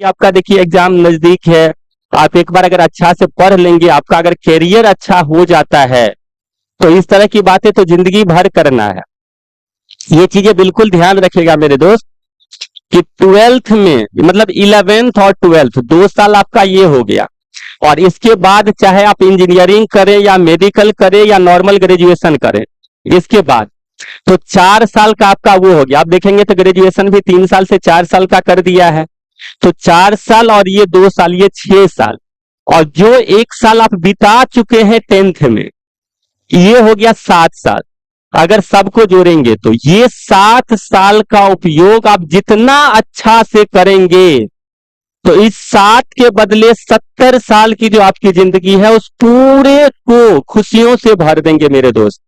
आपका देखिए एग्जाम नजदीक है, आप एक बार अगर अच्छा से पढ़ लेंगे, आपका अगर करियर अच्छा हो जाता है तो इस तरह की बातें तो जिंदगी भर करना है। ये चीजें बिल्कुल ध्यान रखिएगा मेरे दोस्त कि ट्वेल्थ में मतलब 11th और 12th 2 साल आपका ये हो गया, और इसके बाद चाहे आप इंजीनियरिंग करें या मेडिकल करें या नॉर्मल ग्रेजुएशन करें, इसके बाद तो 4 साल का आपका वो हो गया। आप देखेंगे तो ग्रेजुएशन भी 3 साल से 4 साल का कर दिया है, तो 4 साल और ये 2 साल, ये 6 साल, और जो 1 साल आप बिता चुके हैं 10th में, ये हो गया 7 साल। अगर सबको जोड़ेंगे तो ये 7 साल का उपयोग आप जितना अच्छा से करेंगे तो इस 60 के बदले 70 साल की जो आपकी जिंदगी है उस पूरे को खुशियों से भर देंगे मेरे दोस्त।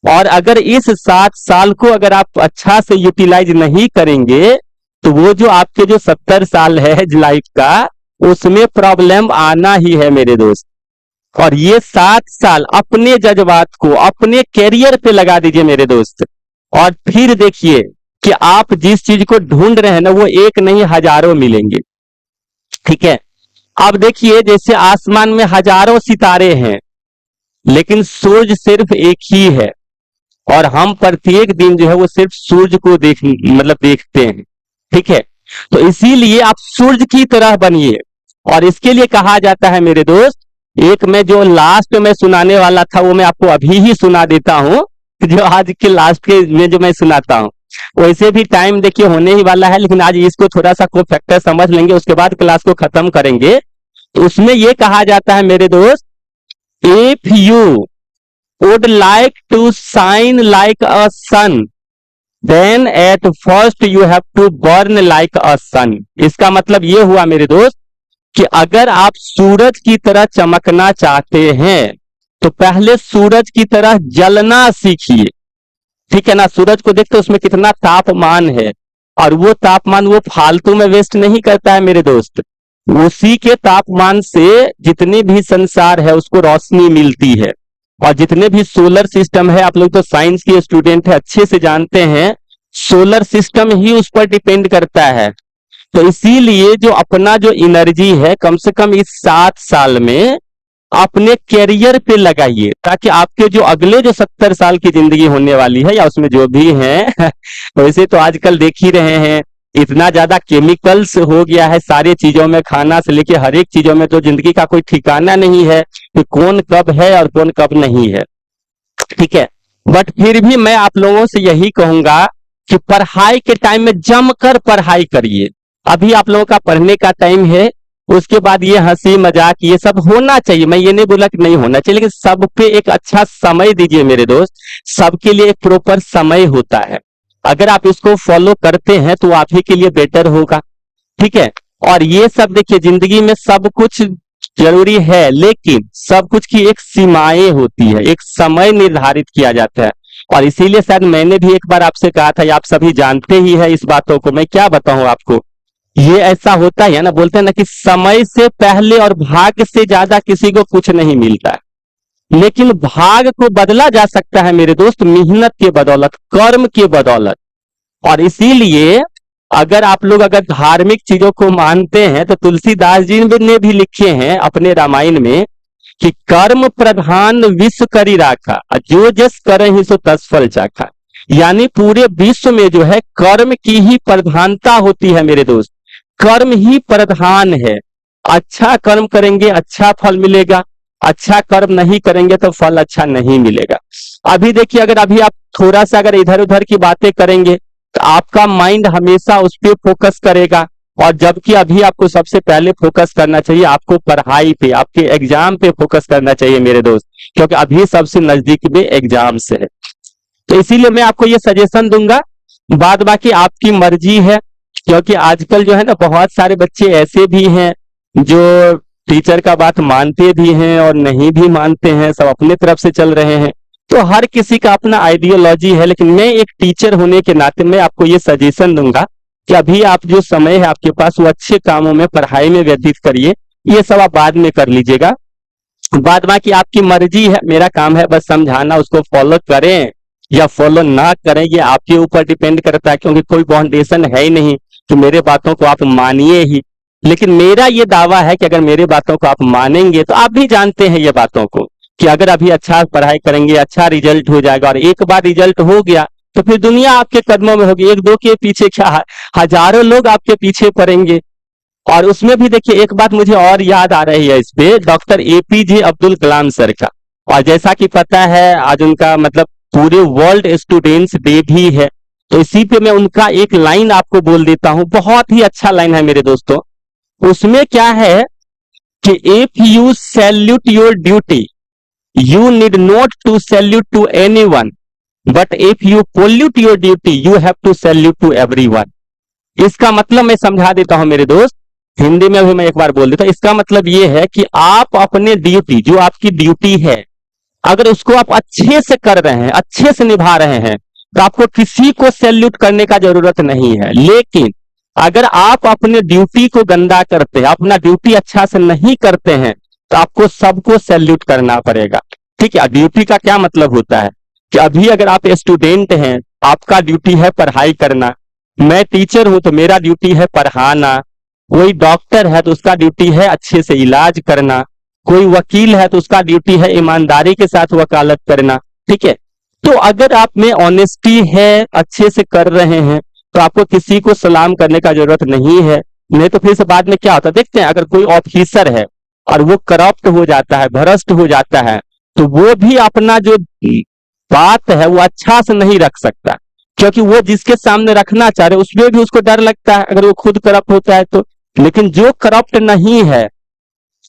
और अगर इस 7 साल को अगर आप अच्छा से यूटिलाइज नहीं करेंगे तो वो जो आपके जो 70 साल है लाइफ का, उसमें प्रॉब्लम आना ही है मेरे दोस्त। और ये 7 साल अपने जज्बात को अपने कैरियर पे लगा दीजिए मेरे दोस्त, और फिर देखिए कि आप जिस चीज को ढूंढ रहे हैं ना वो एक नहीं हजारों मिलेंगे। ठीक है, अब देखिए जैसे आसमान में हजारों सितारे हैं लेकिन सूरज सिर्फ एक ही है, और हम प्रत्येक दिन जो है वो सिर्फ सूरज को देखते हैं। ठीक है, तो इसीलिए आप सूरज की तरह बनिए। और इसके लिए कहा जाता है मेरे दोस्त, एक मैं जो लास्ट में सुनाने वाला था वो मैं आपको अभी ही सुना देता हूं, जो आज के लास्ट के में जो मैं सुनाता हूं। वैसे भी टाइम देखिए होने ही वाला है, लेकिन आज इसको थोड़ा सा को फैक्टर समझ लेंगे, उसके बाद क्लास को खत्म करेंगे। तो उसमें ये कहा जाता है मेरे दोस्त, if you would like to shine like a sun then at first you have to burn like a sun. इसका मतलब ये हुआ मेरे दोस्त कि अगर आप सूरज की तरह चमकना चाहते हैं तो पहले सूरज की तरह जलना सीखिए। ठीक है ना, सूरज को देखते उसमें कितना तापमान है, और वो तापमान वो फालतू में वेस्ट नहीं करता है मेरे दोस्त, उसी के तापमान से जितनी भी संसार है उसको रोशनी मिलती है। और जितने भी सोलर सिस्टम है, आप लोग तो साइंस के स्टूडेंट है, अच्छे से जानते हैं, सोलर सिस्टम ही उस पर डिपेंड करता है। तो इसीलिए जो अपना जो एनर्जी है कम से कम इस 7 साल में अपने कैरियर पे लगाइए, ताकि आपके जो अगले जो 70 साल की जिंदगी होने वाली है या उसमें जो भी है वैसे तो आजकल देख ही रहे हैं इतना ज्यादा केमिकल्स हो गया है सारी चीजों में, खाना से लेके हर एक चीजों में, तो जिंदगी का कोई ठिकाना नहीं है कि कौन कब है और कौन कब नहीं है। ठीक है, बट फिर भी मैं आप लोगों से यही कहूंगा कि पढ़ाई के टाइम में जमकर पढ़ाई करिए। अभी आप लोगों का पढ़ने का टाइम है, उसके बाद ये हंसी मजाक ये सब होना चाहिए, मैं ये नहीं बोला कि नहीं होना चाहिए, लेकिन सब पे एक अच्छा समय दीजिए मेरे दोस्त। सबके लिए एक प्रॉपर समय होता है, अगर आप इसको फॉलो करते हैं तो आप ही के लिए बेटर होगा। ठीक है, और ये सब देखिए जिंदगी में सब कुछ जरूरी है, लेकिन सब कुछ की एक सीमाएं होती है, एक समय निर्धारित किया जाता है। और इसीलिए शायद मैंने भी एक बार आपसे कहा था, आप सभी जानते ही है इस बातों को, मैं क्या बताऊं आपको, ये ऐसा होता है ना, बोलते हैं ना कि समय से पहले और भाग्य से ज्यादा किसी को कुछ नहीं मिलता है, लेकिन भाग्य को बदला जा सकता है मेरे दोस्त मेहनत के बदौलत, कर्म के बदौलत। और इसीलिए अगर आप लोग अगर धार्मिक चीजों को मानते हैं तो तुलसीदास जी ने भी लिखे हैं अपने रामायण में कि कर्म प्रधान विश्व करी राखा, जो जस करहि सो तस फल चाखा। यानी पूरे विश्व में जो है कर्म की ही प्रधानता होती है मेरे दोस्त, कर्म ही प्रधान है। अच्छा कर्म करेंगे अच्छा फल मिलेगा, अच्छा कर्म नहीं करेंगे तो फल अच्छा नहीं मिलेगा। अभी देखिए अगर अभी आप थोड़ा सा अगर इधर उधर की बातें करेंगे तो आपका माइंड हमेशा उस पर फोकस करेगा, और जबकि अभी आपको सबसे पहले फोकस करना चाहिए आपको पढ़ाई पे, आपके एग्जाम पे फोकस करना चाहिए मेरे दोस्त, क्योंकि अभी सबसे नजदीक में एग्जाम से है। तो इसीलिए मैं आपको ये सजेशन दूंगा, बाद बाकी आपकी मर्जी है, क्योंकि आजकल जो है ना बहुत सारे बच्चे ऐसे भी हैं जो टीचर का बात मानते भी हैं और नहीं भी मानते हैं, सब अपने तरफ से चल रहे हैं। तो हर किसी का अपना आइडियोलॉजी है, लेकिन मैं एक टीचर होने के नाते मैं आपको ये सजेशन दूंगा कि अभी आप जो समय है आपके पास वो अच्छे कामों में पढ़ाई में व्यतीत करिए, ये सब आप बाद में कर लीजिएगा। बाद बाकी आपकी मर्जी है, मेरा काम है बस समझाना, उसको फॉलो करें या फॉलो ना करें ये आपके ऊपर डिपेंड करता है, क्योंकि कोई बाउंडेशन है ही नहीं कि मेरे बातों को आप मानिए ही। लेकिन मेरा ये दावा है कि अगर मेरे बातों को आप मानेंगे, तो आप भी जानते हैं ये बातों को, कि अगर अभी अच्छा पढ़ाई करेंगे, अच्छा रिजल्ट हो जाएगा, और एक बार रिजल्ट हो गया तो फिर दुनिया आपके कदमों में होगी। एक दो के पीछे क्या, हजारों लोग आपके पीछे पड़ेंगे। और उसमें भी देखिए एक बात मुझे और याद आ रही है इस पे, doctor APJ Abdul Kalam sir का। और जैसा कि पता है आज उनका मतलब पूरे वर्ल्ड स्टूडेंट्स डे भी है, तो इसी पे मैं उनका एक लाइन आपको बोल देता हूं, बहुत ही अच्छा लाइन है मेरे दोस्तों। उसमें क्या है कि if you salute your duty, you need not to salute to anyone, but if you pollute your duty, you have to salute to everyone. इसका मतलब मैं समझा देता हूं मेरे दोस्त, हिंदी में भी मैं एक बार बोल देता हूं। इसका मतलब यह है कि आप अपने ड्यूटी, जो आपकी ड्यूटी है, अगर उसको आप अच्छे से कर रहे हैं, अच्छे से निभा रहे हैं, तो आपको किसी को सैल्यूट करने का जरूरत नहीं है। लेकिन अगर आप अपने ड्यूटी को गंदा करते हैं, अपना ड्यूटी अच्छा से नहीं करते हैं, तो आपको सबको सैल्यूट करना पड़ेगा। ठीक है, ड्यूटी का क्या मतलब होता है कि अभी अगर आप स्टूडेंट हैं, आपका ड्यूटी है पढ़ाई करना। मैं टीचर हूं तो मेरा ड्यूटी है पढ़ाना। कोई डॉक्टर है तो उसका ड्यूटी है अच्छे से इलाज करना। कोई वकील है तो उसका ड्यूटी है ईमानदारी के साथ वकालत करना। ठीक है, तो अगर आप में ऑनेस्टी है, अच्छे से कर रहे हैं, तो आपको किसी को सलाम करने का जरूरत नहीं है। नहीं तो फिर से बाद में क्या होता है, देखते हैं अगर कोई ऑफिसर है और वो करप्ट हो जाता है, भ्रष्ट हो जाता है, तो वो भी अपना जो बात है वो अच्छा से नहीं रख सकता, क्योंकि वो जिसके सामने रखना चाह रहे उसमें भी उसको डर लगता है अगर वो खुद करप्ट होता है तो। लेकिन जो करप्ट नहीं है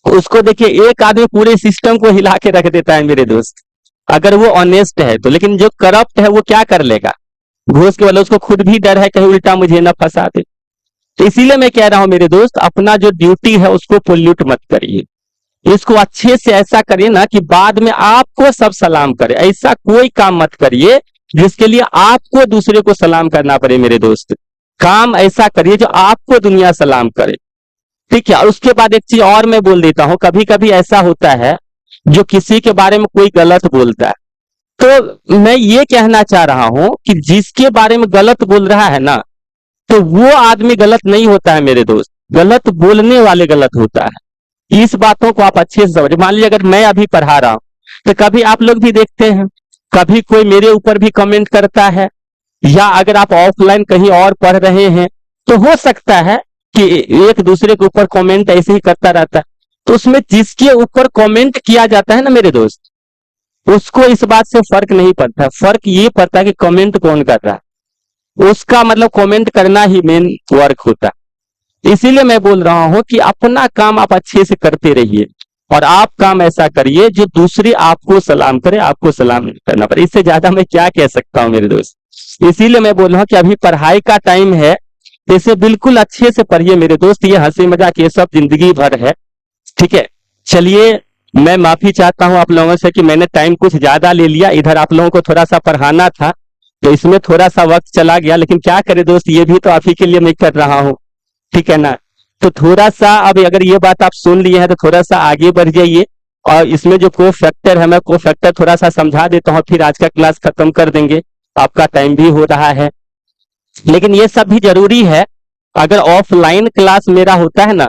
उसको देखिए एक आदमी पूरे सिस्टम को हिला के रख देता है मेरे दोस्त, अगर वो ऑनेस्ट है तो। लेकिन जो करप्ट है वो क्या कर लेगा, घूस के वाले, उसको खुद भी डर है कहीं उल्टा मुझे ना फंसा दे। तो इसीलिए मैं कह रहा हूं मेरे दोस्त, अपना जो ड्यूटी है उसको पोल्यूट मत करिए, इसको अच्छे से ऐसा करिए ना कि बाद में आपको सब सलाम करे। ऐसा कोई काम मत करिए जिसके लिए आपको दूसरे को सलाम करना पड़े मेरे दोस्त। काम ऐसा करिए जो आपको दुनिया सलाम करे। ठीक है, और उसके बाद एक चीज और मैं बोल देता हूं, कभी कभी ऐसा होता है जो किसी के बारे में कोई गलत बोलता है, तो मैं ये कहना चाह रहा हूं कि जिसके बारे में गलत बोल रहा है ना, तो वो आदमी गलत नहीं होता है मेरे दोस्त, गलत बोलने वाले गलत होता है। इस बातों को आप अच्छे से समझ। मान लीजिए अगर मैं अभी पढ़ा रहा हूं, तो कभी आप लोग भी देखते हैं, कभी कोई मेरे ऊपर भी कमेंट करता है, या अगर आप ऑफलाइन कहीं और पढ़ रहे हैं, तो हो सकता है कि एक दूसरे के ऊपर कमेंट ऐसे ही करता रहता है। तो उसमें जिसके ऊपर कमेंट किया जाता है ना मेरे दोस्त, उसको इस बात से फर्क नहीं पड़ता। फर्क ये पड़ता है कि कमेंट कौन कर रहा है, उसका मतलब कमेंट करना ही मेन वर्क होता है। इसीलिए मैं बोल रहा हूं कि अपना काम आप अच्छे से करते रहिए, और आप काम ऐसा करिए जो दूसरे आपको सलाम करे, आपको सलाम करना पड़े। इससे ज्यादा मैं क्या कह सकता हूं मेरे दोस्त। इसीलिए मैं बोल रहा हूं कि अभी पढ़ाई का टाइम है, इसे बिल्कुल अच्छे से पढ़िए मेरे दोस्त। ये हंसी मजाक ये सब जिंदगी भर है। ठीक है, चलिए मैं माफी चाहता हूं आप लोगों से कि मैंने टाइम कुछ ज्यादा ले लिया। इधर आप लोगों को थोड़ा सा पढ़ाना था तो इसमें थोड़ा सा वक्त चला गया, लेकिन क्या करे दोस्त, ये भी तो आप ही के लिए मैं कर रहा हूं। ठीक है ना, तो थोड़ा सा अब अगर ये बात आप सुन लिए हैं तो थोड़ा सा आगे बढ़ जाइए, और इसमें जो को फैक्टर है मैं को फैक्टर थोड़ा सा समझा देता हूं, फिर आज का क्लास खत्म कर देंगे। आपका टाइम भी हो रहा है, लेकिन ये सब भी जरूरी है। अगर ऑफलाइन क्लास मेरा होता है ना,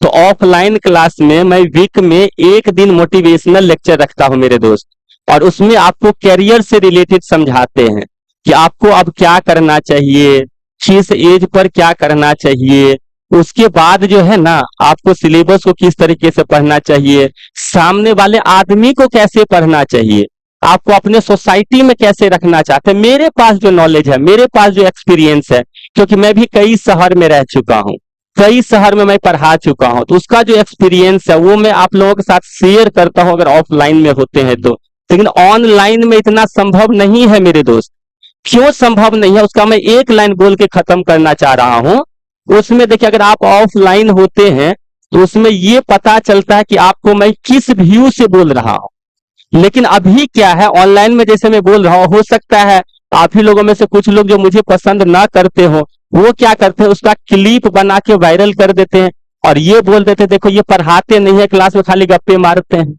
तो ऑफलाइन क्लास में मैं वीक में एक दिन मोटिवेशनल लेक्चर रखता हूं मेरे दोस्त, और उसमें आपको कैरियर से रिलेटेड समझाते हैं कि आपको अब क्या करना चाहिए, किस एज पर क्या करना चाहिए। उसके बाद जो है ना, आपको सिलेबस को किस तरीके से पढ़ना चाहिए, सामने वाले आदमी को कैसे पढ़ना चाहिए, आपको अपने सोसाइटी में कैसे रखना चाहते हैं। मेरे पास जो नॉलेज है, मेरे पास जो एक्सपीरियंस है, क्योंकि मैं भी कई शहर में रह चुका हूं, कई शहर में मैं पढ़ा चुका हूं, तो उसका जो एक्सपीरियंस है वो मैं आप लोगों के साथ शेयर करता हूं अगर ऑफलाइन में होते हैं तो। लेकिन ऑनलाइन में इतना संभव नहीं है मेरे दोस्त। क्यों संभव नहीं है, उसका मैं एक लाइन बोल के खत्म करना चाह रहा हूं। उसमें देखिए, अगर आप ऑफलाइन होते हैं तो उसमें ये पता चलता है कि आपको मैं किस व्यू से बोल रहा हूं। लेकिन अभी क्या है, ऑनलाइन में जैसे मैं बोल रहा हूं, हो सकता है आप ही लोगों में से कुछ लोग जो मुझे पसंद ना करते हो, वो क्या करते हैं, उसका क्लिप बना के वायरल कर देते हैं और ये बोल देते हैं देखो ये पढ़ाते नहीं है, क्लास में खाली गप्पे मारते हैं।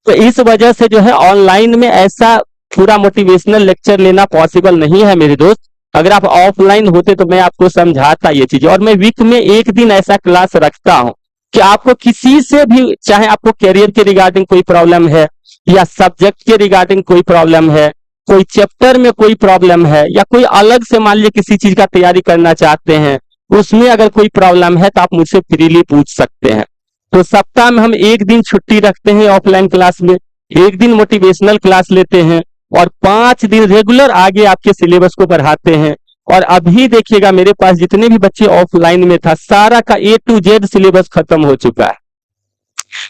तो इस वजह से जो है ऑनलाइन में ऐसा पूरा मोटिवेशनल लेक्चर लेना पॉसिबल नहीं है मेरे दोस्त। अगर आप ऑफलाइन होते तो मैं आपको समझाता ये चीज। और मैं वीक में एक दिन ऐसा क्लास रखता हूं कि आपको किसी से भी, चाहे आपको करियर के रिगार्डिंग कोई प्रॉब्लम है, या सब्जेक्ट के रिगार्डिंग कोई प्रॉब्लम है, कोई चैप्टर में कोई प्रॉब्लम है, या कोई अलग से मान लीजिए किसी चीज का तैयारी करना चाहते हैं, उसमें अगर कोई प्रॉब्लम है तो आप मुझसे फ्रीली पूछ सकते हैं। तो सप्ताह में हम एक दिन छुट्टी रखते हैं ऑफलाइन क्लास में, एक दिन मोटिवेशनल क्लास लेते हैं, और 5 दिन रेगुलर आगे आपके सिलेबस को बढ़ाते हैं। और अभी देखिएगा मेरे पास जितने भी बच्चे ऑफलाइन में था, सारा का A to Z सिलेबस खत्म हो चुका है,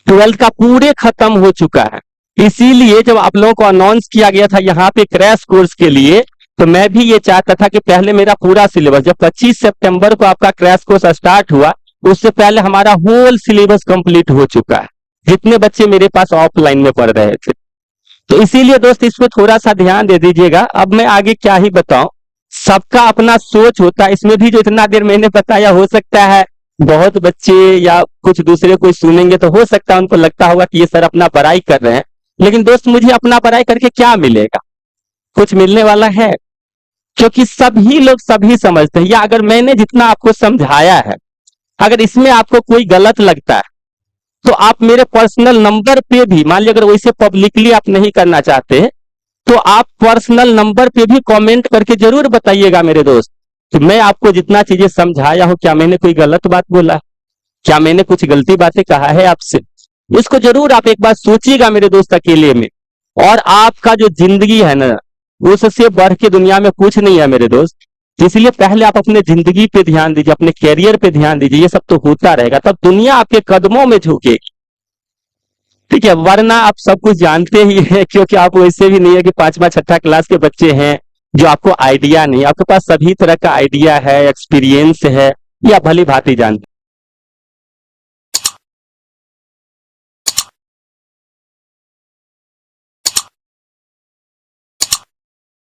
12th का पूरे खत्म हो चुका है। इसीलिए जब आप लोगों को अनाउंस किया गया था यहाँ पे क्रैश कोर्स के लिए, तो मैं भी ये चाहता था कि पहले मेरा पूरा सिलेबस, जब 25 सितंबर को आपका क्रैश कोर्स स्टार्ट हुआ, उससे पहले हमारा होल सिलेबस कंप्लीट हो चुका है, जितने बच्चे मेरे पास ऑफलाइन में पढ़ रहे थे। तो इसीलिए दोस्त इस पे थोड़ा सा ध्यान दे दीजिएगा। अब मैं आगे क्या ही बताऊं, सबका अपना सोच होता है। इसमें भी जो इतना देर मैंने बताया, हो सकता है बहुत बच्चे या कुछ दूसरे कोई सुनेंगे तो हो सकता है उनको लगता होगा कि ये सर अपना पढ़ाई कर रहे हैं, लेकिन दोस्त मुझे अपना पढ़ाई करके क्या मिलेगा? कुछ मिलने वाला है? क्योंकि सभी लोग सभी समझते हैं, या अगर मैंने जितना आपको समझाया है, अगर इसमें आपको कोई गलत लगता है तो आप मेरे पर्सनल नंबर पे भी, मान लीजिए अगर वैसे पब्लिकली आप नहीं करना चाहते तो आप पर्सनल नंबर पे भी कमेंट करके जरूर बताइएगा मेरे दोस्त कि मैं आपको जितना चीजें समझाया हूं, क्या मैंने कोई गलत बात बोला, क्या मैंने कुछ गलती बातें कहा है आपसे? इसको जरूर आप एक बार सोचिएगा मेरे दोस्त अकेले में। और आपका जो जिंदगी है ना, उससे बढ़ के दुनिया में कुछ नहीं है मेरे दोस्त। इसलिए पहले आप अपने जिंदगी पे ध्यान दीजिए, अपने कैरियर पे ध्यान दीजिए, ये सब तो होता रहेगा, तब दुनिया आपके कदमों में झुकेगी, ठीक है? वरना आप सब कुछ जानते ही हैं, क्योंकि आप वैसे भी नहीं है कि 5वां 6ठा क्लास के बच्चे हैं जो आपको आइडिया नहीं, आपके पास सभी तरह का आइडिया है, एक्सपीरियंस है, या भली भांति जानते